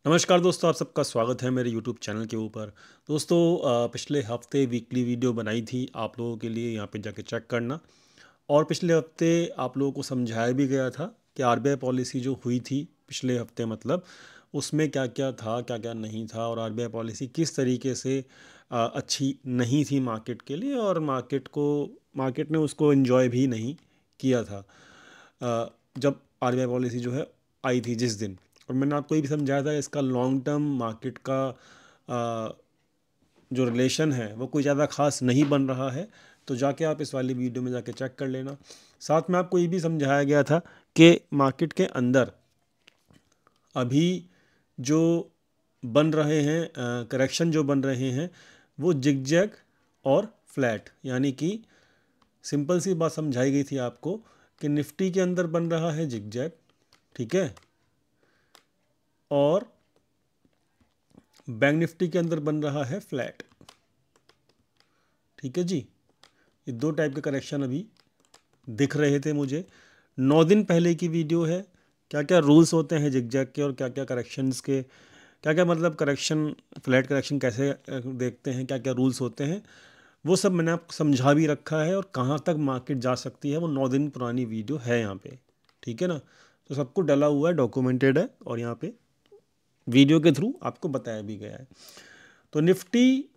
नमस्कार दोस्तों, आप सबका स्वागत है मेरे YouTube चैनल के ऊपर। दोस्तों, पिछले हफ्ते वीकली वीडियो बनाई थी आप लोगों के लिए, यहाँ पे जाके चेक करना। और पिछले हफ्ते आप लोगों को समझाया भी गया था कि आरबीआई पॉलिसी जो हुई थी पिछले हफ्ते, मतलब उसमें क्या क्या था, क्या क्या नहीं था, और आरबीआई पॉलिसी किस तरीके से अच्छी नहीं थी मार्केट के लिए, और मार्केट ने उसको एंजॉय भी नहीं किया था जब आरबीआई पॉलिसी जो है आई थी जिस दिन। और मैंने आपको ये भी समझाया था इसका लॉन्ग टर्म मार्केट का जो रिलेशन है वो कोई ज़्यादा खास नहीं बन रहा है। तो जाके आप इस वाली वीडियो में जाके चेक कर लेना। साथ में आपको ये भी समझाया गया था कि मार्केट के अंदर अभी जो बन रहे हैं करेक्शन जो बन रहे हैं वो जिगजैग और फ्लैट, यानी कि सिंपल सी बात समझाई गई थी आपको कि निफ्टी के अंदर बन रहा है जिगजैग, ठीक है, और बैंक निफ्टी के अंदर बन रहा है फ्लैट। ठीक है जी, ये दो टाइप के करेक्शन अभी दिख रहे थे मुझे। 9 दिन पहले की वीडियो है, क्या क्या रूल्स होते हैं जिगजैग के और क्या क्या करेक्शंस के, क्या क्या मतलब करेक्शन, फ्लैट करेक्शन कैसे देखते हैं, क्या क्या रूल्स होते हैं, वो सब मैंने आपको समझा भी रखा है। और कहाँ तक मार्केट जा सकती है वो 9 दिन पुरानी वीडियो है यहाँ पे, ठीक है ना। तो सब कुछ डला हुआ है, डॉक्यूमेंटेड है, और यहाँ पे वीडियो के थ्रू आपको बताया भी गया है। तो निफ्टी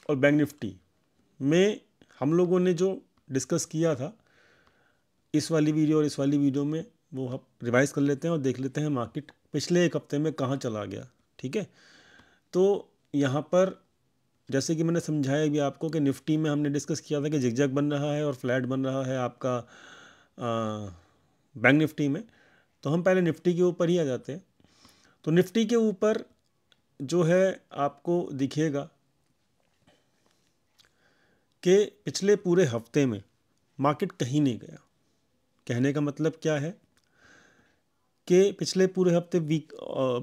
और बैंक निफ्टी में हम लोगों ने जो डिस्कस किया था इस वाली वीडियो और इस वाली वीडियो में, वो हम रिवाइज कर लेते हैं और देख लेते हैं मार्केट पिछले एक हफ्ते में कहाँ चला गया। ठीक है, तो यहाँ पर जैसे कि मैंने समझाया भी आपको कि निफ्टी में हमने डिस्कस किया था कि जिगजैग बन रहा है और फ्लैट बन रहा है आपका बैंक निफ्टी में। तो हम पहले निफ्टी के ऊपर ही आ जाते हैं। तो निफ्टी के ऊपर जो है आपको दिखेगा कि पिछले पूरे हफ्ते में मार्केट कहीं नहीं गया। कहने का मतलब क्या है कि पिछले पूरे हफ्ते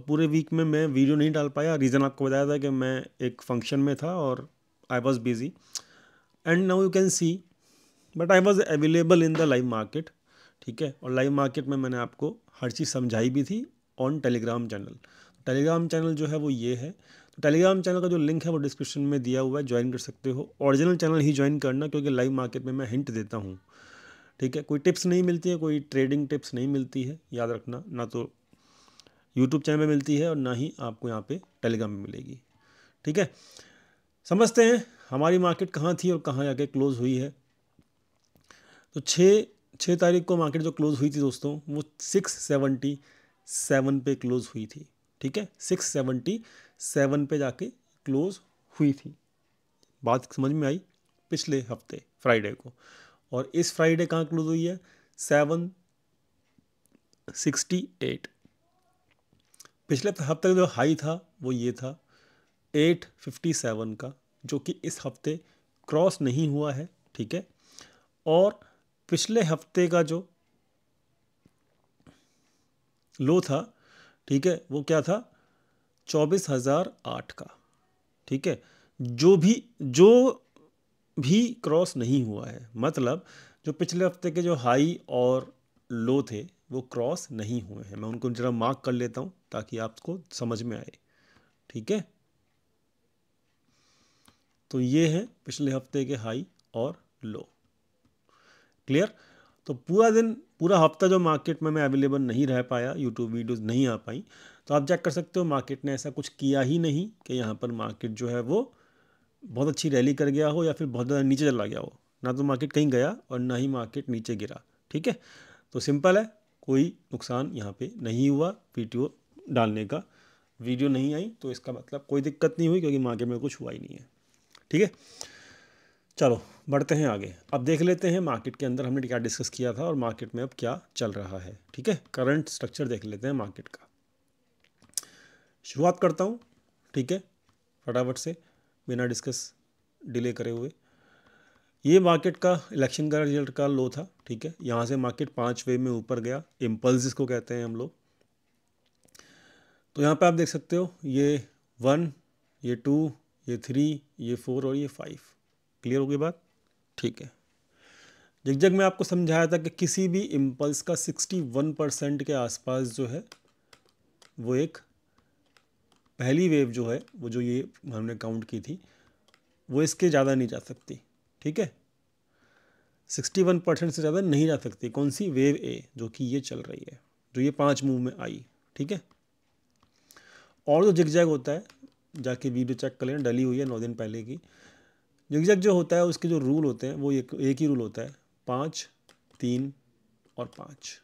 पूरे वीक में मैं वीडियो नहीं डाल पाया। रीज़न आपको बताया था कि मैं एक फंक्शन में था और I was busy, and now you can see but I was available in the live market. ठीक है, और लाइव मार्केट में मैंने आपको हर चीज़ समझाई भी थी on Telegram channel. Telegram channel जो है वो ये है। तो टेलीग्राम चैनल का जो लिंक है वो डिस्क्रिप्शन में दिया हुआ है, ज्वाइन कर सकते हो। ओरिजिनल चैनल ही ज्वाइन करना, क्योंकि लाइव मार्केट में मैं हिंट देता हूँ। ठीक है, कोई टिप्स नहीं मिलती है, कोई ट्रेडिंग टिप्स नहीं मिलती है, याद रखना। ना तो यूट्यूब चैनल में मिलती है और ना ही आपको यहाँ पे टेलीग्राम में मिलेगी। ठीक है, समझते हैं हमारी मार्केट कहाँ थी और कहाँ जाके क्लोज़ हुई है। तो 6 तारीख को मार्केट जो क्लोज़ हुई थी दोस्तों, वो 677 पे क्लोज़ हुई थी। ठीक है, 677 पे जाके क्लोज़ हुई थी। बात समझ में आई? पिछले हफ्ते फ्राइडे को। और इस फ्राइडे कहाँ क्लोज हुई है? 768। पिछले हफ्ते का जो हाई था वो ये था 857 का, जो कि इस हफ्ते क्रॉस नहीं हुआ है। ठीक है, और पिछले हफ्ते का जो लो था, ठीक है, वो क्या था? 24,008 का। ठीक है, जो भी क्रॉस नहीं हुआ है, मतलब जो पिछले हफ्ते के जो हाई और लो थे वो क्रॉस नहीं हुए हैं। मैं उनको जरा मार्क कर लेता हूँ ताकि आपको समझ में आए। ठीक है, तो ये है पिछले हफ्ते के हाई और लो। क्लियर? तो पूरा दिन, पूरा हफ्ता जो मार्केट में मैं अवेलेबल नहीं रह पाया, यूट्यूब वीडियोस नहीं आ पाई, तो आप चेक कर सकते हो मार्केट ने ऐसा कुछ किया ही नहीं कि यहाँ पर मार्केट जो है वो बहुत अच्छी रैली कर गया हो या फिर बहुत ज़्यादा नीचे चला गया हो। ना तो मार्केट कहीं गया और ना ही मार्केट नीचे गिरा। ठीक है, तो सिंपल है, कोई नुकसान यहाँ पे नहीं हुआ। पीटीओ डालने का वीडियो नहीं आई तो इसका मतलब कोई दिक्कत नहीं हुई, क्योंकि मार्केट में कुछ हुआ ही नहीं है। ठीक है, चलो बढ़ते हैं आगे। अब देख लेते हैं मार्केट के अंदर हमने क्या डिस्कस किया था और मार्केट में अब क्या चल रहा है। ठीक है, करंट स्ट्रक्चर देख लेते हैं मार्केट का। शुरुआत करता हूँ, ठीक है, फटाफट से, बिना डिस्कस डिले करे हुए। ये मार्केट का इलेक्शन का रिजल्ट का लो था। ठीक है, यहाँ से मार्केट 5 वे में ऊपर गया, इम्पल्स इसको कहते हैं हम लोग। तो यहाँ पे आप देख सकते हो ये 1, ये 2, ये 3, ये 4 और ये 5। क्लियर हो गई बात? ठीक है, जिगजैग में आपको समझाया था कि किसी भी इम्पल्स का 61% के आसपास जो है वो एक पहली वेव जो है वो जो ये हमने काउंट की थी वो इसके ज़्यादा नहीं जा सकती, ठीक है, 61% से ज़्यादा नहीं जा सकती। कौन सी? वेव ए, जो कि ये चल रही है, जो ये 5 मूव में आई, ठीक है। और जो जिगजैग होता है, जाके वीडियो चेक कर लेना, डली हुई है 9 दिन पहले की। जिगजैग जो होता है उसके जो रूल होते हैं वो एक ही रूल होता है, 5, 3 और 5।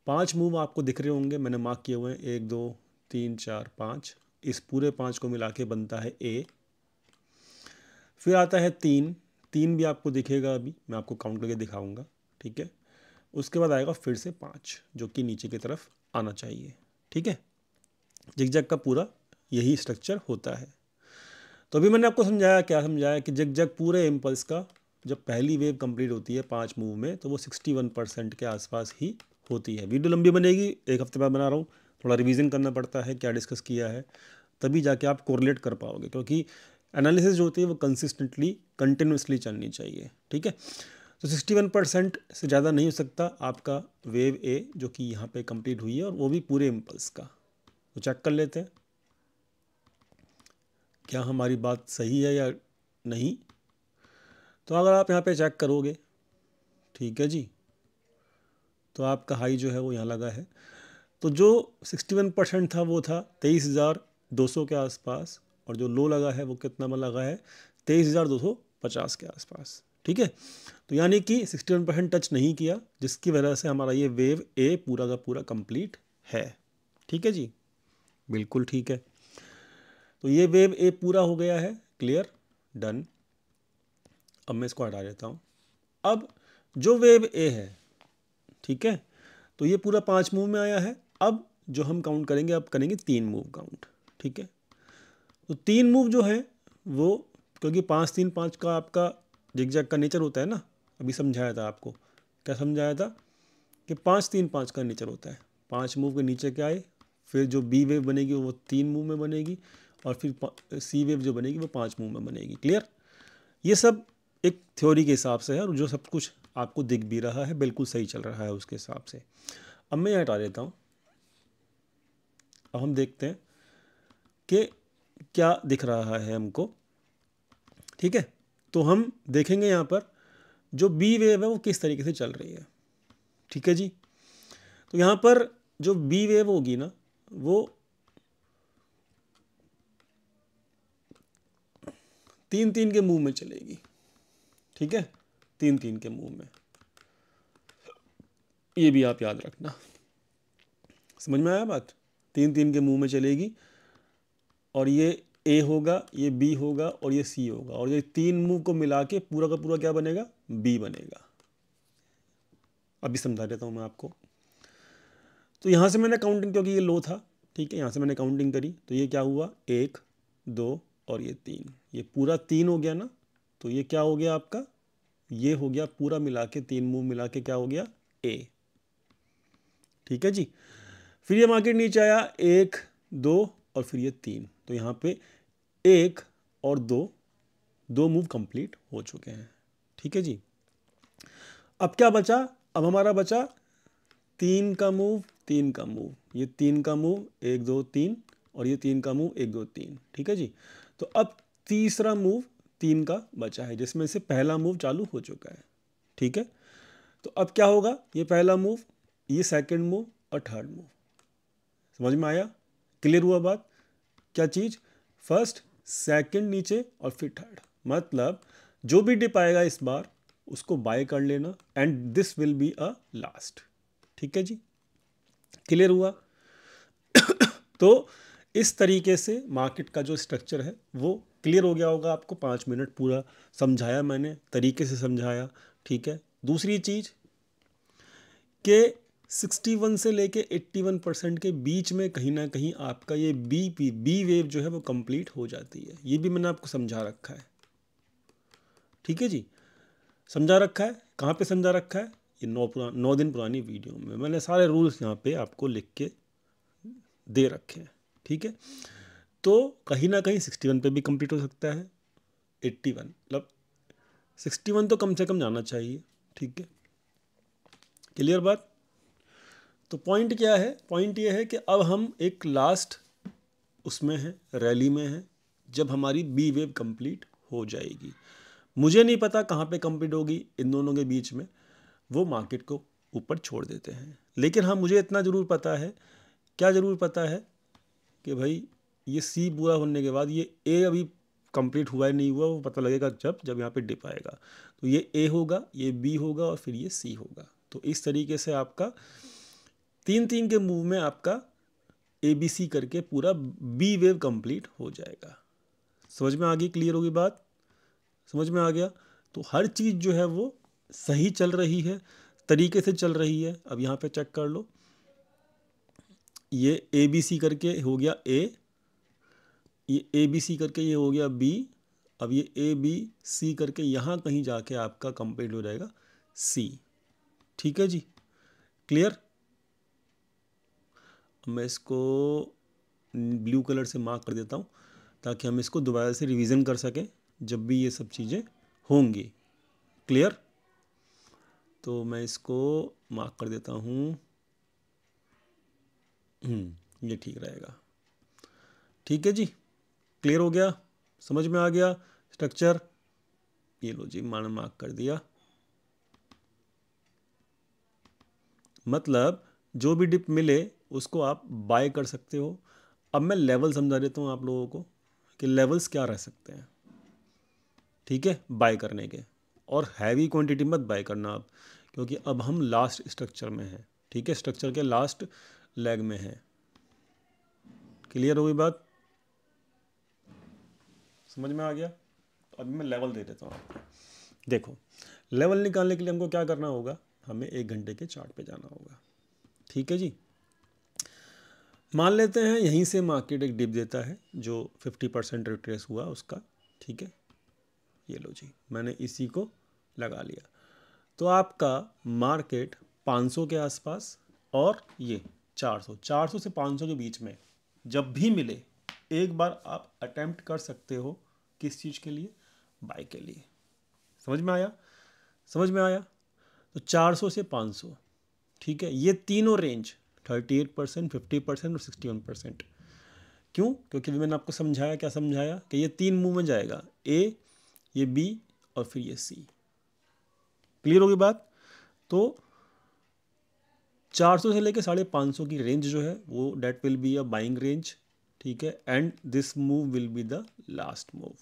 5 मूव आपको दिख रहे होंगे, मैंने मार्क किए हुए हैं, 1 2 3 4 5। इस पूरे 5 को मिला के बनता है ए। फिर आता है 3, 3 भी आपको दिखेगा, अभी मैं आपको काउंट करके दिखाऊंगा, ठीक है। उसके बाद आएगा फिर से 5, जो कि नीचे की तरफ आना चाहिए, ठीक है। जिगजैग का पूरा यही स्ट्रक्चर होता है। तो अभी मैंने आपको समझाया, क्या समझाया, कि जिगजैग पूरे इम्पल्स का जब पहली वेव कंप्लीट होती है 5 मूव में तो वो 61% के आसपास ही होती है। वीडियो लंबी बनेगी, एक हफ्ते बाद बना रहा हूँ, थोड़ा रिवीजन करना पड़ता है क्या डिस्कस किया है, तभी जाके आप कोरिलेट कर पाओगे, क्योंकि एनालिसिस जो होती है वो कंसिस्टेंटली कंटिन्यूसली चलनी चाहिए, ठीक है। तो 61% से ज़्यादा नहीं हो सकता आपका वेव ए, जो कि यहाँ पे कंप्लीट हुई है, और वो भी पूरे इम्पल्स का। तो चेक कर लेते हैं क्या हमारी बात सही है या नहीं। तो अगर आप यहाँ पे चेक करोगे, ठीक है जी, तो आपका हाई जो है वो यहाँ लगा है। तो जो 61% था वो था 23,200 के आसपास, और जो लो लगा है वो कितना में लगा है, 23,250 के आसपास, ठीक है। तो यानी कि 61% टच नहीं किया, जिसकी वजह से हमारा ये वेव ए पूरा का पूरा कंप्लीट है, ठीक है जी, बिल्कुल ठीक है। तो ये वेव ए पूरा हो गया है, क्लियर, डन। अब मैं इसको हटा देता हूँ। अब जो वेव ए है, ठीक है, तो ये पूरा 5 मूव में आया है। अब जो हम काउंट करेंगे, अब करेंगे 3 मूव काउंट, ठीक है। तो 3 मूव जो है वो, क्योंकि 5 3 5 का आपका जिगजैग का नेचर होता है ना, अभी समझाया था आपको, क्या समझाया था, कि 5 3 5 का नेचर होता है। 5 मूव के नीचे क्या आए, फिर जो बी वेव बनेगी वो 3 मूव में बनेगी, और फिर सी वेव जो बनेगी वो 5 मूव में बनेगी, क्लियर। ये सब एक थ्योरी के हिसाब से है, और जो सब कुछ आपको दिख भी रहा है बिल्कुल सही चल रहा है उसके हिसाब से। अब मैं यहाँ हटा देता हूँ। अब हम देखते हैं कि क्या दिख रहा है हमको, ठीक है। तो हम देखेंगे यहाँ पर जो बी वेव है वो किस तरीके से चल रही है, ठीक है जी। तो यहाँ पर जो बी वेव होगी ना, वो 3 3 के मूव में चलेगी, ठीक है, 3 3 के मूव में, ये भी आप याद रखना। समझ में आया बात? 3 3 के मूव में चलेगी, और ये ए होगा, ये बी होगा, और ये सी होगा, और ये 3 मूव को मिला के पूरा का पूरा क्या बनेगा, बी बनेगा। अभी समझा देता हूँ मैं आपको। तो यहाँ से मैंने काउंटिंग, क्योंकि ये लो था, ठीक है, यहाँ से मैंने काउंटिंग करी, तो ये क्या हुआ, 1 2 और ये 3, ये पूरा 3 हो गया ना। तो ये क्या हो गया आपका, ये हो गया पूरा मिला के, 3 मूव मिला के क्या हो गया, ए, ठीक है जी। फिर ये मार्केट नीचे आया, 1 2 और फिर ये 3, तो यहाँ पे 1 और 2 मूव कंप्लीट हो चुके हैं, ठीक है जी। अब क्या बचा, अब हमारा बचा 3 का मूव, 3 का मूव, ये 3 का मूव 1 2 3, और ये 3 का मूव 1 2 3, ठीक है जी। तो अब तीसरा मूव 3 का बचा है, जिसमें से पहला मूव चालू हो चुका है, ठीक है। तो अब क्या होगा, ये पहला मूव, ये सेकंड मूव और थर्ड मूव। समझ में आया, क्लियर हुआ बात? क्या चीज़, फर्स्ट सेकंड नीचे और फिर थर्ड, मतलब जो भी डिप आएगा इस बार उसको बाय कर लेना, and this will be a last, ठीक है जी, क्लियर हुआ। तो इस तरीके से मार्केट का जो स्ट्रक्चर है वो क्लियर हो गया होगा आपको। 5 मिनट पूरा समझाया मैंने, तरीके से समझाया, ठीक है। दूसरी चीज़ कि 61 से लेके 81% के बीच में कहीं ना कहीं आपका ये बी वेव जो है वो कंप्लीट हो जाती है, ये भी मैंने आपको समझा रखा है, ठीक है जी। समझा रखा है, कहाँ पे समझा रखा है, ये 9 दिन पुरानी वीडियो में मैंने सारे रूल्स यहाँ पे आपको लिख के दे रखे हैं, ठीक है। तो कहीं ना कहीं 61 पे भी कंप्लीट हो सकता है, 81 मतलब 61 तो कम से कम जाना चाहिए, ठीक है, क्लियर बात। तो पॉइंट क्या है, पॉइंट ये है कि अब हम एक लास्ट उसमें हैं, रैली में हैं, जब हमारी बी वेव कंप्लीट हो जाएगी। मुझे नहीं पता कहाँ पे कंप्लीट होगी, इन दोनों के बीच में, वो मार्केट को ऊपर छोड़ देते हैं। लेकिन हाँ, मुझे इतना ज़रूर पता है, क्या ज़रूर पता है कि भाई ये सी पूरा होने के बाद ये ए अभी कंप्लीट हुआ है नहीं हुआ वो पता लगेगा जब यहाँ पे डिप आएगा। तो ये ए होगा, ये बी होगा और फिर ये सी होगा। तो इस तरीके से आपका 3-3 के मूव में आपका ए बी सी करके पूरा बी वेव कंप्लीट हो जाएगा। समझ में आ गई, क्लियर होगी बात, समझ में आ गया। तो हर चीज़ जो है वो सही चल रही है, तरीके से चल रही है। अब यहाँ पे चेक कर लो, ये ए बी सी करके हो गया ए, ये ए बी सी करके ये हो गया बी, अब ये ए बी सी करके यहाँ कहीं जाके आपका कंप्लीट हो जाएगा सी। ठीक है जी, क्लियर। मैं इसको ब्लू कलर से मार्क कर देता हूँ ताकि हम इसको दोबारा से रिवीजन कर सकें जब भी ये सब चीज़ें होंगी। क्लियर, तो मैं इसको मार्क कर देता हूँ, ये ठीक रहेगा। ठीक है जी, क्लियर हो गया, समझ में आ गया स्ट्रक्चर। ये लो जी, मैंने मार्क कर दिया। मतलब जो भी डिप मिले उसको आप बाय कर सकते हो। अब मैं लेवल समझा देता हूँ आप लोगों को कि लेवल्स क्या रह सकते हैं। ठीक है, बाय करने के, और हैवी क्वांटिटी मत बाय करना आप, क्योंकि अब हम लास्ट स्ट्रक्चर में हैं। ठीक है, स्ट्रक्चर के लास्ट लेग में है। क्लियर हो गई बात, समझ में आ गया। तो अभी मैं लेवल दे देता हूँ आपको। देखो, लेवल निकालने के लिए हमको क्या करना होगा, हमें 1 घंटे के चार्ट पे जाना होगा। ठीक है जी, मान लेते हैं यहीं से मार्केट एक डिप देता है जो 50% रिट्रेस हुआ उसका। ठीक है, ये लो जी, मैंने इसी को लगा लिया। तो आपका मार्केट 500 के आसपास और ये 400 से 500 के बीच में जब भी मिले एक बार आप अटेम्प्ट कर सकते हो। किस चीज़ के लिए, बाय के लिए। समझ में आया, समझ में आया। तो 400 से 500, ठीक है, ये तीनों रेंज 38%, 50% और 61%। क्यों, क्योंकि मैंने आपको समझाया, क्या समझाया, कि ये 3 मूव में जाएगा, ए, ये बी और फिर ये सी। क्लियर होगी बात। तो 400 से लेकर 550 की रेंज जो है वो that will be a buying range. ठीक है, and this move will be the last move.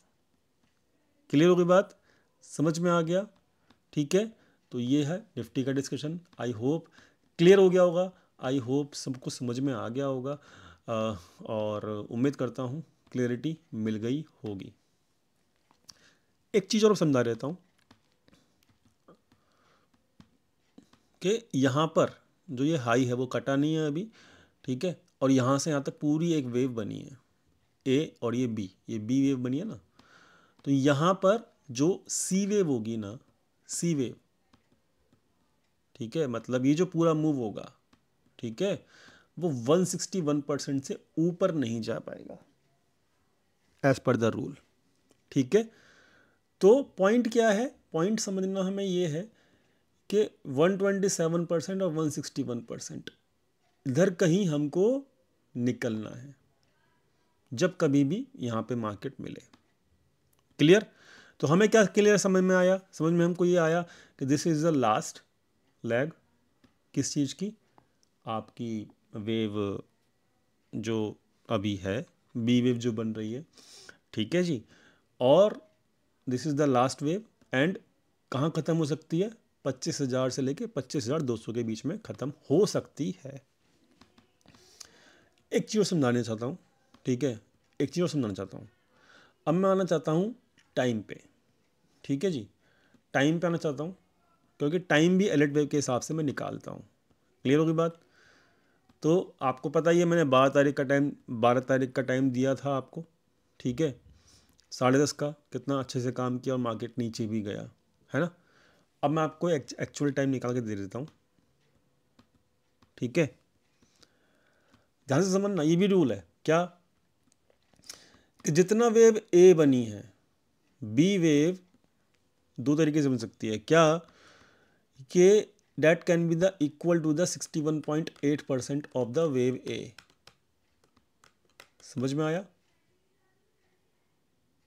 Clear होगी बात, समझ में आ गया। ठीक है, तो ये है निफ्टी का डिस्कशन। आई होप क्लियर हो गया होगा, आई होप सबको समझ में आ गया होगा, और उम्मीद करता हूँ क्लियरिटी मिल गई होगी। एक चीज़ और समझा देता हूँ कि यहाँ पर जो ये हाई है वो कटा नहीं है अभी। ठीक है, और यहाँ से यहाँ तक पूरी एक वेव बनी है, ए और ये बी वेव बनी है ना। तो यहाँ पर जो सी वेव होगी ना, सी वेव, ठीक है, मतलब ये जो पूरा मूव होगा, ठीक है, वो 161% से ऊपर नहीं जा पाएगा एज पर द रूल। ठीक है, तो पॉइंट क्या है, पॉइंट समझना हमें ये है कि 127% और 161% इधर कहीं हमको निकलना है जब कभी भी यहाँ पे मार्केट मिले। क्लियर, तो हमें क्या क्लियर समझ में आया, समझ में हमको ये आया कि this is the last leg किस चीज़ की, आपकी वेव जो अभी है, बी वेव जो बन रही है। ठीक है जी, और this is the last wave, and कहाँ ख़त्म हो सकती है, 25,000 से लेके 25,200 के बीच में ख़त्म हो सकती है। एक चीज़ समझाना चाहता हूँ, ठीक है, एक चीज़ और समझाना चाहता हूँ। अब मैं आना चाहता हूँ टाइम पे। ठीक है जी, टाइम पे आना चाहता हूँ, क्योंकि टाइम भी एलर्ट वेव के हिसाब से मैं निकालता हूँ। क्लियर होगी बात। तो आपको पता ही है, मैंने 12 तारीख का टाइम दिया था आपको। ठीक है, 10:30 का कितना अच्छे से काम किया और मार्केट नीचे भी गया, है ना। अब मैं आपको एक्चुअल टाइम निकाल के दे देता हूँ। ठीक है, ध्यान से समझना, ये भी रूल है क्या, कि जितना वेव ए बनी है, बी वेव 2 तरीके से बन सकती है। क्या, कि that can be the equal to the 61.8% of the wave A। समझ में आया?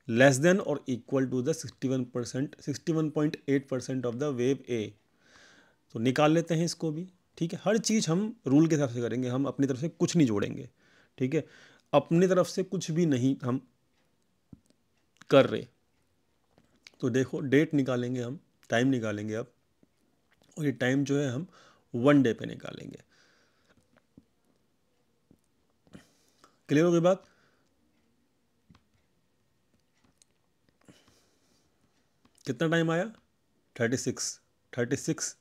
लेस देन और equal to the 61.8% of the wave A. तो निकाल लेते हैं इसको भी, ठीक है। हर चीज़ हम रूल के हिसाब से करेंगे, हम अपनी तरफ से कुछ नहीं जोड़ेंगे, ठीक है। अपनी तरफ से कुछ भी नहीं हम कर रहे। तो देखो डेट निकालेंगे हम, टाइम निकालेंगे अब, और ये टाइम जो है हम 1 डे पे निकालेंगे। क्लियर हो गई बात? कितना टाइम आया? 36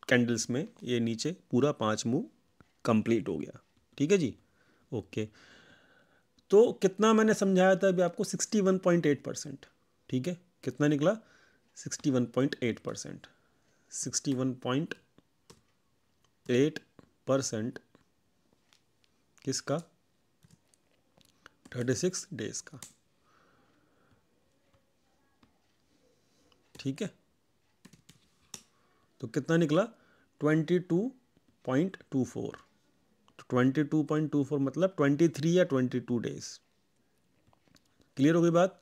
कैंडल्स में ये नीचे पूरा 5 मूव कंप्लीट हो गया, ठीक है जी। ओके, तो कितना मैंने समझाया था अभी आपको? 61.8%, ठीक है। कितना निकला? 61.8%। 61.8% किसका? 36 डेज का, ठीक है। तो कितना निकला? 22.24। तो 22.24 मतलब 23 या 22 डेज। क्लियर हो गई बात?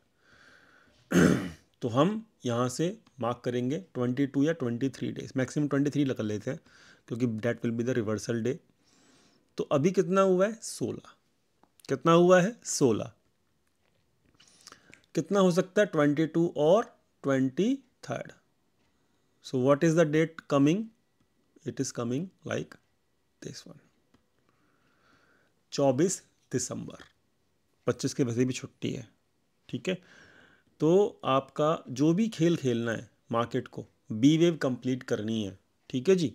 तो हम यहाँ से मार्क करेंगे 22 या 23 डेज, मैक्सिमम 23 कर लेते हैं क्योंकि that will be the reversal day. तो अभी कितना हुआ है? 16। कितना हुआ है? 16। कितना हो सकता है? 22 और 23rd। So what is the date coming? It is coming like this one, 24 December. 25 के वैसे भी छुट्टी है, ठीक है। तो आपका जो भी खेल खेलना है मार्केट को, बी वेव कंप्लीट करनी है, ठीक है जी।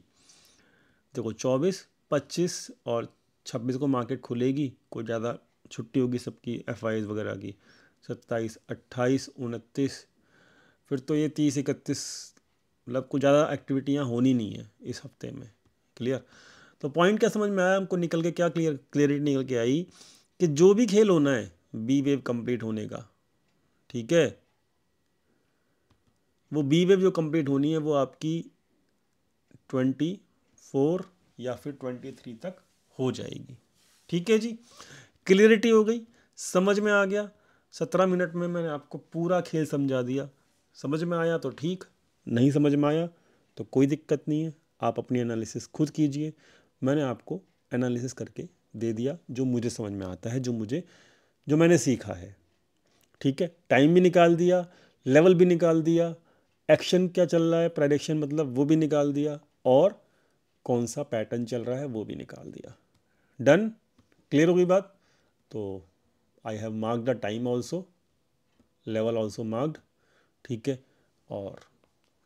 देखो 24, 25 और 26 को मार्केट खुलेगी, कोई ज़्यादा छुट्टी होगी सबकी, FIs वगैरह की। 27, 28, 29, फिर तो ये 30, 31, मतलब कुछ ज़्यादा एक्टिविटियाँ होनी नहीं है इस हफ्ते में। क्लियर? तो पॉइंट क्या समझ में आया हमको? निकल के क्या क्लियरिटी निकल के आई कि जो भी खेल होना है बी वेव कंप्लीट होने का, ठीक है, वो बी वेव जो कंप्लीट होनी है वो आपकी 24 या फिर 23 तक हो जाएगी, ठीक है जी। क्लियरिटी हो गई, समझ में आ गया? 17 मिनट में मैंने आपको पूरा खेल समझा दिया। समझ में आया तो ठीक, नहीं समझ में आया तो कोई दिक्कत नहीं है, आप अपनी एनालिसिस खुद कीजिए। मैंने आपको एनालिसिस करके दे दिया जो मुझे समझ में आता है, जो मैंने सीखा है, ठीक है। टाइम भी निकाल दिया, लेवल भी निकाल दिया, एक्शन क्या चल रहा है, प्रेडिक्शन मतलब वो भी निकाल दिया, और कौन सा पैटर्न चल रहा है वो भी निकाल दिया। डन? क्लियर हो गई बात? तो I have marked the time also, level also marked, ठीक है। और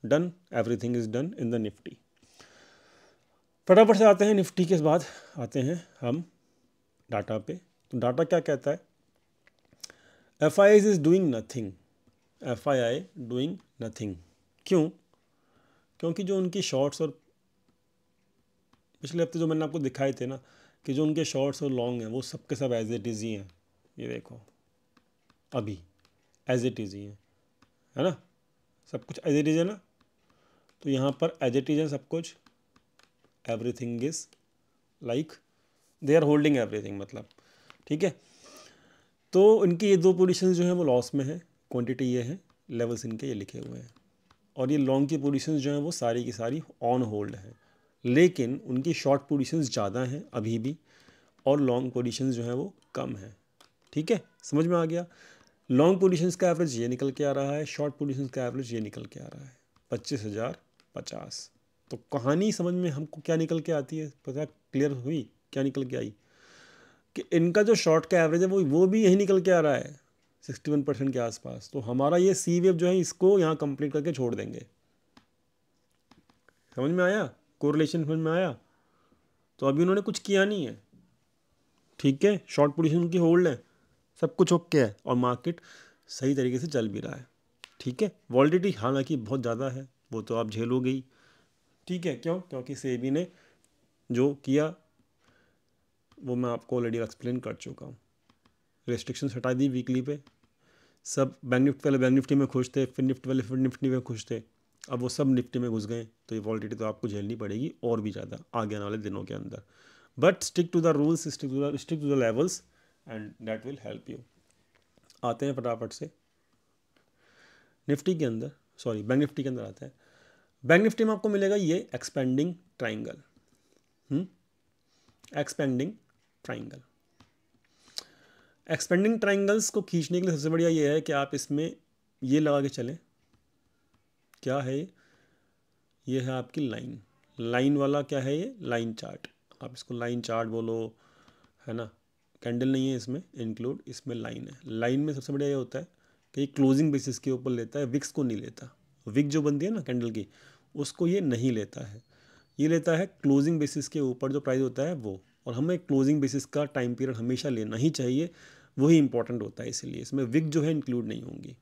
done, everything is done in the Nifty. फटाफट से आते हैं निफ्टी के बाद, आते हैं हम डाटा पे। तो डाटा क्या कहता है? FII is doing nothing, FII doing nothing. क्यों? क्योंकि जो उनकी शॉर्ट्स और पिछले हफ्ते जो मैंने आपको दिखाए थे ना, कि जो उनके शॉर्ट्स और लॉन्ग हैं वो सब के सब एज इट इज़ ही हैं। ये देखो अभी एज इट इज़ ही है ना, सब कुछ एज इट इज़ है ना। तो यहाँ पर एज इट इज़ है सब कुछ, everything is like they are holding everything, मतलब ठीक है। तो इनकी ये 2 पोजीशंस जो हैं वो लॉस में है, क्वांटिटी ये है, लेवल्स इनके ये लिखे हुए हैं, और ये लॉन्ग की पोजीशंस जो हैं वो सारी की सारी ऑन होल्ड है। लेकिन उनकी शॉर्ट पोजीशंस ज़्यादा हैं अभी भी, और लॉन्ग पोजीशंस जो हैं वो कम है, ठीक है। समझ में आ गया? लॉन्ग पोजीशंस का एवरेज ये निकल के आ रहा है, शॉर्ट पोजीशंस का एवरेज ये निकल के आ रहा है 25,050। तो कहानी समझ में हमको क्या निकल के आती है, पता क्लियर हुई क्या निकल के आई? कि इनका जो शॉर्ट का एवरेज है वो भी यही निकल के आ रहा है 61% के आसपास। तो हमारा ये सी वेव जो है इसको यहाँ कंप्लीट करके छोड़ देंगे। समझ में आया? कोरिलेशन समझ में आया? तो अभी उन्होंने कुछ किया नहीं है, ठीक है। शॉर्ट पोजीशन की होल्ड है, सब कुछ ओके है, और मार्केट सही तरीके से चल भी रहा है, ठीक है। वॉलिडिटी हालांकि बहुत ज़्यादा है, वो तो आप झेलोगे ही, ठीक है। क्यों? क्योंकि सेबी ने जो किया वो मैं आपको ऑलरेडी एक्सप्लेन कर चुका हूँ। रेस्ट्रिक्शंस हटा दी वीकली पे, सब बैंक निफ्टी वाले बैंक निफ्टी में खुश थे, फिर निफ्टी वाले फिर निफ्टी में खुश थे, अब वो सब निफ्टी में घुस गए तो ये वॉलेटिलिटी तो आपको झेलनी पड़ेगी और भी ज़्यादा आगे आने वाले दिनों के अंदर। But stick to the rules, stick to the levels and that will help you. आते हैं फटाफट से निफ्टी के अंदर, सॉरी बैंक निफ्टी के अंदर आते हैं। बैंक निफ्टी में आपको मिलेगा ये expanding triangle, expanding triangle. Expanding triangles को खींचने के लिए सबसे बढ़िया ये है कि आप इसमें ये लगा के चलें। क्या है ये है आपकी लाइन, लाइन वाला क्या है ये, लाइन चार्ट। आप इसको लाइन चार्ट बोलो, है ना। कैंडल नहीं है इसमें इंक्लूड, इसमें लाइन है। लाइन में सबसे बढ़िया ये होता है कि क्लोजिंग बेसिस के ऊपर लेता है, विक्स को नहीं लेता। विक जो बनती है ना कैंडल की, उसको ये नहीं लेता है। ये लेता है क्लोजिंग बेसिस के ऊपर जो प्राइस होता है वो, और हमें क्लोजिंग बेसिस का टाइम पीरियड हमेशा लेना ही चाहिए, वही इंपॉर्टेंट होता है, इसलिए इसमें विक जो है इंक्लूड नहीं होंगी।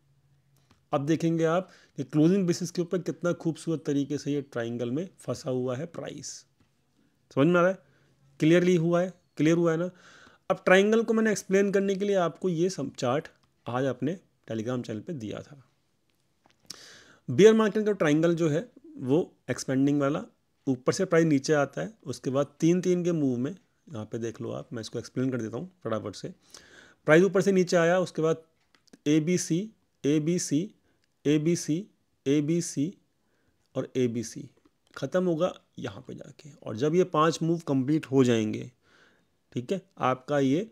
अब देखेंगे आप कि क्लोजिंग बेसिस के ऊपर कितना खूबसूरत तरीके से ये ट्राइंगल में फंसा हुआ है प्राइस। समझ में आ रहा है, क्लियरली हुआ है, क्लियर हुआ है ना। अब ट्राइंगल को मैंने एक्सप्लेन करने के लिए आपको ये सब चार्ट आज अपने टेलीग्राम चैनल पे दिया था। बियर मार्केट का ट्राइंगल जो है वो एक्सपेंडिंग वाला, ऊपर से प्राइस नीचे आता है, उसके बाद तीन तीन के मूव में, यहाँ पे देख लो आप, मैं इसको एक्सप्लेन कर देता हूँ फटाफट से। प्राइस ऊपर से नीचे आया, उसके बाद A B C, A B C, A B C, A B C और ए बी सी, ख़त्म होगा यहाँ पे जाके। और जब ये 5 मूव कंप्लीट हो जाएंगे, ठीक है, आपका ये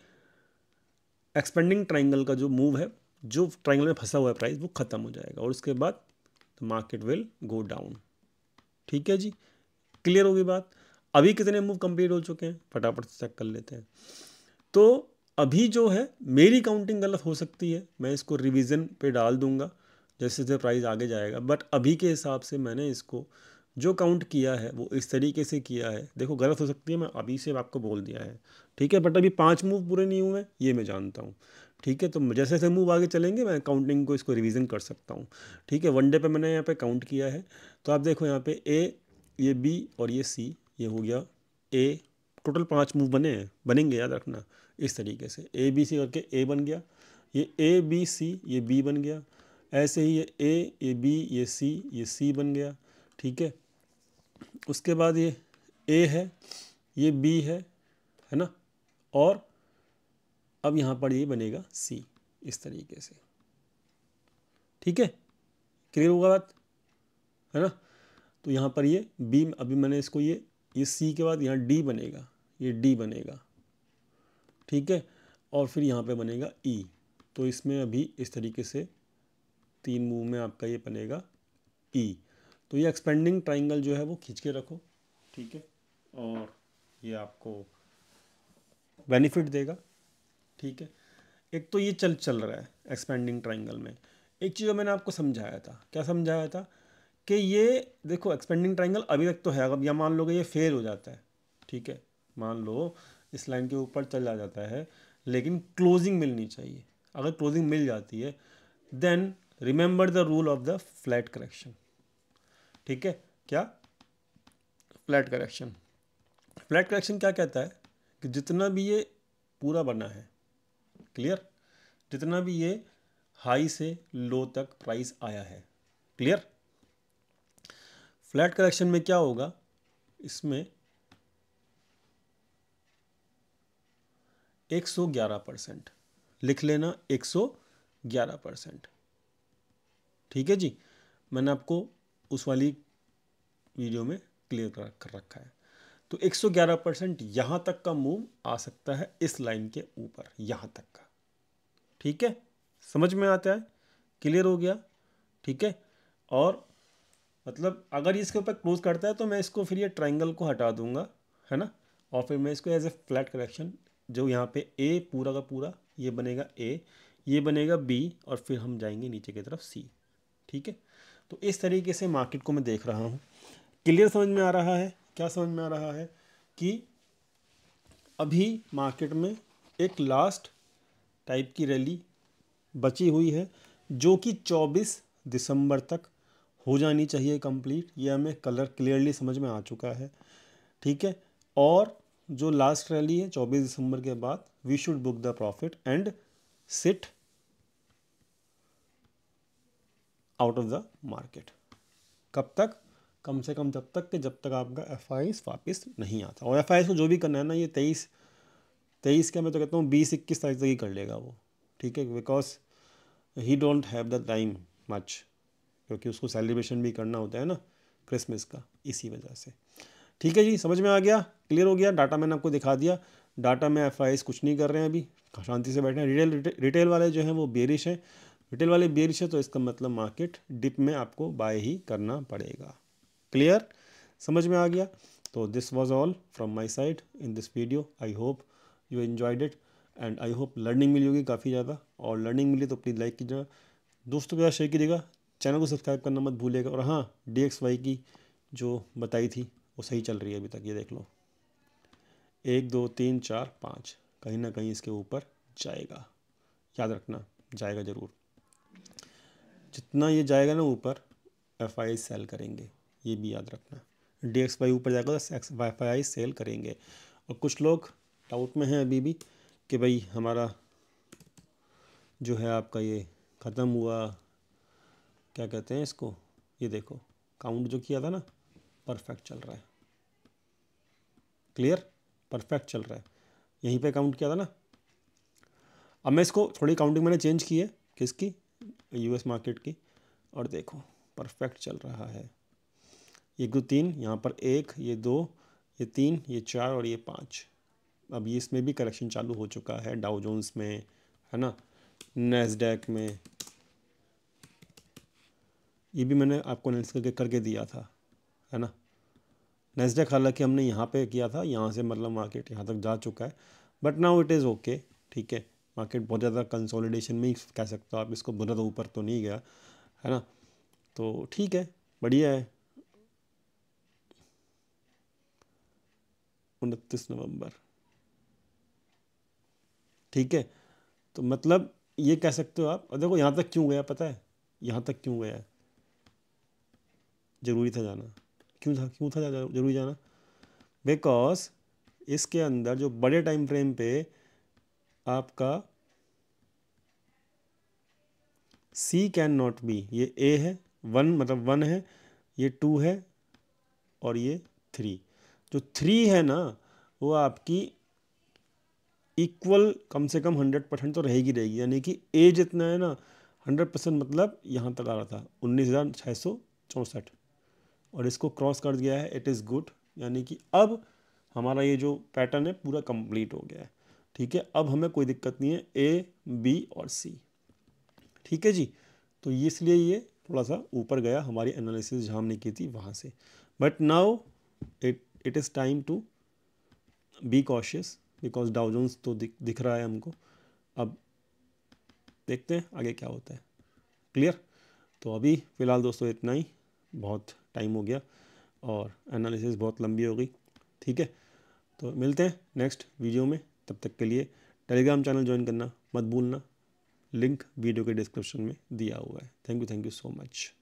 एक्सपेंडिंग ट्राइंगल का जो मूव है, जो ट्राइंगल में फंसा हुआ है प्राइस, वो ख़त्म हो जाएगा और उसके बाद मार्केट विल गो डाउन। ठीक है जी, क्लियर होगी बात। अभी कितने मूव कंप्लीट हो चुके हैं फटाफट से चेक कर लेते हैं। तो अभी जो है मेरी काउंटिंग गलत हो सकती है, मैं इसको रिवीजन पे डाल दूंगा जैसे जैसे प्राइस आगे जाएगा, बट अभी के हिसाब से मैंने इसको जो काउंट किया है वो इस तरीके से किया है। देखो गलत हो सकती है, मैं अभी से आपको बोल दिया है, ठीक है, बट अभी 5 मूव पूरे नहीं हुए ये मैं जानता हूँ। ठीक है, तो जैसे जैसे मूव आगे चलेंगे मैं काउंटिंग को इसको रिवीजन कर सकता हूँ। ठीक है, वन डे पे मैंने यहाँ पे काउंट किया है, तो आप देखो यहाँ पे ए, ये बी और ये सी, ये हो गया ए, टोटल 5 मूव बने हैं, बनेंगे, याद रखना। इस तरीके से ए बी सी करके ए बन गया, ये ए बी सी, ये बी बन गया, ऐसे ही ये ए, ये बी, ये सी बन गया। ठीक है, उसके बाद ये ए है, ये बी है ना, और अब यहाँ पर ये बनेगा सी, इस तरीके से। ठीक है, क्लियर होगा बात, है ना। तो यहाँ पर ये बी, अभी मैंने इसको ये सी के बाद यहाँ डी बनेगा, ये डी बनेगा, ठीक है, और फिर यहाँ पे बनेगा ई। तो इसमें अभी इस तरीके से 3 मूव में आपका ये बनेगा ई। तो ये एक्सपेंडिंग ट्राइंगल जो है वो खींच के रखो, ठीक है, और ये आपको बेनिफिट देगा। ठीक है, एक तो ये चल रहा है एक्सपेंडिंग ट्राइंगल में। एक चीज़ मैंने आपको समझाया था, क्या समझाया था कि ये देखो एक्सपेंडिंग ट्राइंगल अभी तक तो है, अगर या मान लो कि ये फेल हो जाता है, ठीक है, मान लो इस लाइन के ऊपर चला जाता है, लेकिन क्लोजिंग मिलनी चाहिए। अगर क्लोजिंग मिल जाती है then remember the rule of the flat correction. ठीक है, क्या फ्लैट करेक्शन, फ्लैट करेक्शन क्या कहता है कि जितना भी ये पूरा बना है, क्लियर, जितना भी ये हाई से लो तक प्राइस आया है, क्लियर, फ्लैट करेक्शन में क्या होगा, इसमें 111% लिख लेना, 111%। ठीक है जी, मैंने आपको उस वाली वीडियो में क्लियर कर रखा है। तो 111% यहाँ तक का मूव आ सकता है, इस लाइन के ऊपर यहाँ तक का। ठीक है, समझ में आता है, क्लियर हो गया। ठीक है, और मतलब अगर इसके ऊपर क्लोज करता है तो मैं इसको फिर ये ट्राइंगल को हटा दूंगा, है ना, और फिर मैं इसको एज ए फ्लैट करेक्शन, जो यहाँ पे ए पूरा का पूरा ये बनेगा ए, ये बनेगा बी, और फिर हम जाएंगे नीचे की तरफ सी। ठीक है, तो इस तरीके से मार्केट को मैं देख रहा हूँ। क्लियर समझ में आ रहा है, क्या समझ में आ रहा है कि अभी मार्केट में एक लास्ट टाइप की रैली बची हुई है जो कि 24 दिसंबर तक हो जानी चाहिए कंप्लीट, ये हमें कलर क्लियरली समझ में आ चुका है। ठीक है, और जो लास्ट रैली है 24 दिसंबर के बाद, we should book the profit and sit out of the market. कब तक? कम से कम जब तक कि जब तक आपका FIS वापस नहीं आता। और FIS को जो भी करना है ना, ये 23 क्या मैं तो कहता हूँ 20-21 तारीख तक ही कर लेगा वो, ठीक है, because he don't have the time much, क्योंकि उसको सेलिब्रेशन भी करना होता है ना क्रिसमस का, इसी वजह से। ठीक है जी, समझ में आ गया, क्लियर हो गया। डाटा मैंने आपको दिखा दिया। डाटा में FIS कुछ नहीं कर रहे हैं अभी, शांति से बैठे हैं। रिटेल वाले जो हैं वो बेरिश हैं, रिटेल वाले बेरिश है, तो इसका मतलब मार्केट डिप में आपको बाय ही करना पड़ेगा। क्लियर, समझ में आ गया। तो this was all from my side in this video. I hope you enjoyed it and I hope learning मिली होगी काफ़ी ज़्यादा। और लर्निंग मिली तो प्लीज़ लाइक कीजिएगा, दोस्तों के साथ शेयर कीजिएगा, चैनल को सब्सक्राइब करना मत भूलिएगा। और हाँ, DXY की जो बताई थी वो सही चल रही है अभी तक, ये देख लो 1 2 3 4 5 कहीं ना कहीं इसके ऊपर जाएगा, याद रखना, जाएगा ज़रूर। जितना ये जाएगा ना ऊपर, FIS सेल करेंगे, ये भी याद रखना। DXY ऊपर जाएगा तो FIS सेल करेंगे। और कुछ लोग डाउट में हैं अभी भी कि भाई हमारा जो है आपका ये ख़त्म हुआ, क्या कहते हैं इसको, ये देखो काउंट जो किया था ना, परफेक्ट चल रहा है। क्लियर, परफेक्ट चल रहा है, यहीं पे काउंट किया था ना। अब मैं इसको थोड़ी काउंटिंग मैंने चेंज की है, किसकी, US मार्केट की, और देखो परफेक्ट चल रहा है। 1 2 3 यहाँ पर 1, ये 2, ये 3, ये 4 और ये 5। अब ये इसमें भी करेक्शन चालू हो चुका है, डाउ जोन्स में है ना, नैस्डैक में, ये भी मैंने आपको एनालिसिस करके दिया था, है ना। नैस्डैक हालांकि हमने यहाँ पे किया था, यहाँ से मतलब मार्केट यहाँ तक जा चुका है, but now it is okay, ठीक है। मार्केट बहुत ज़्यादा कंसोलिडेशन में ही कह सकते हो आप इसको, बहुत ज़्यादा ऊपर तो नहीं गया, है ना। तो ठीक है, बढ़िया है। 29 नवंबर, ठीक है। तो मतलब ये कह सकते हो आप। और देखो यहाँ तक क्यों गया पता है, यहाँ तक क्यों गया है, ज़रूरी था जाना। क्यों था ज़रूरी जाना, बिकॉज इसके अंदर जो बड़े टाइम फ्रेम पे आपका C कैन नॉट बी, ये A है, 1 मतलब 1 है, ये 2 है और ये 3। जो 3 है ना वो आपकी इक्वल कम से कम 100% तो रहेगी, यानी कि A जितना है ना 100% मतलब यहाँ तक आ रहा था 19,664 और इसको क्रॉस कर दिया है, इट इज़ गुड। यानी कि अब हमारा ये जो पैटर्न है पूरा कंप्लीट हो गया है, ठीक है। अब हमें कोई दिक्कत नहीं है, A B और C, ठीक है जी। तो इसलिए ये थोड़ा सा ऊपर गया, हमारी एनालिसिस जहाँ हमने की थी वहाँ से। But now it is time to be cautious, because Dow Jones तो दिख रहा है हमको। अब देखते हैं आगे क्या होता है। क्लियर। तो अभी फ़िलहाल दोस्तों इतना ही, बहुत टाइम हो गया और एनालिसिस बहुत लंबी हो गई, ठीक है। तो मिलते हैं नेक्स्ट वीडियो में, तब तक के लिए टेलीग्राम चैनल ज्वाइन करना मत भूलना, लिंक वीडियो के डिस्क्रिप्शन में दिया हुआ है। Thank you so much.